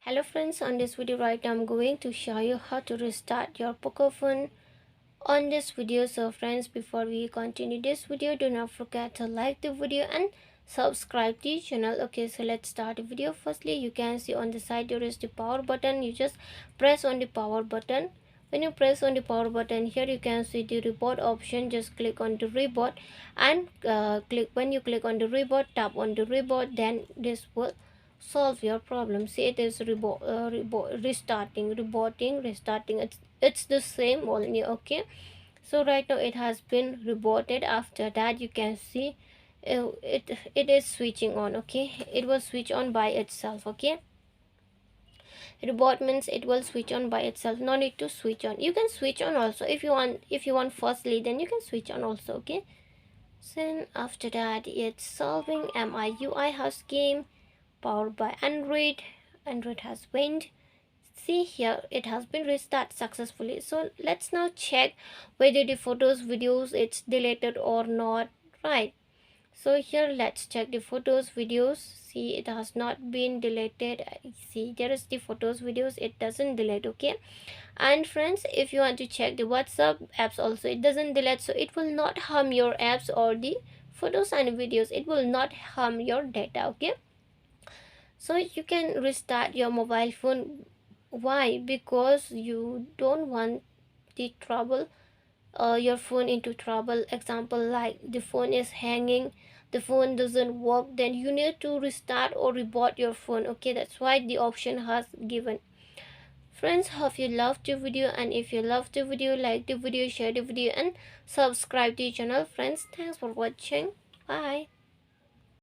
Hello friends, on this video right now I'm going to show you how to restart your poco phone on this video. So friends, before we continue this video, do not forget to like the video and subscribe to the channel. Okay, so let's start the video. Firstly, you can see on the side there is the power button. You just press on the power button. When you press on the power button, here you can see the reboot option. Just click on the reboot and when you click on the reboot, tap on the reboot, then this will solve your problem. See, it is restarting, restarting. It's the same only. Okay, so right now it has been rebooted. After that, you can see it is switching on. Okay, it will switch on by itself. Okay, reboot means it will switch on by itself. No need to switch on. You can switch on also if you want. If you want firstly, then you can switch on also. Okay, then after that, it's solving MIUI house game powered by Android has went. See here, it has been restarted successfully. So let's now check whether the photos videos it's deleted or not, right? So here let's check the photos videos. See, it has not been deleted. See, there is the photos videos, it doesn't delete. Okay, and friends, if you want to check the WhatsApp apps also, it doesn't delete, so it will not harm your apps or the photos and videos. It will not harm your data. Okay, so you can restart your mobile phone. Why? Because you don't want the trouble, your phone into trouble. Example, like the phone is hanging, the phone doesn't work, then you need to restart or reboot your phone. Okay, that's why the option has given. Friends, hope you loved the video, and if you loved the video, like the video, share the video and subscribe to the channel. Friends, thanks for watching. Bye.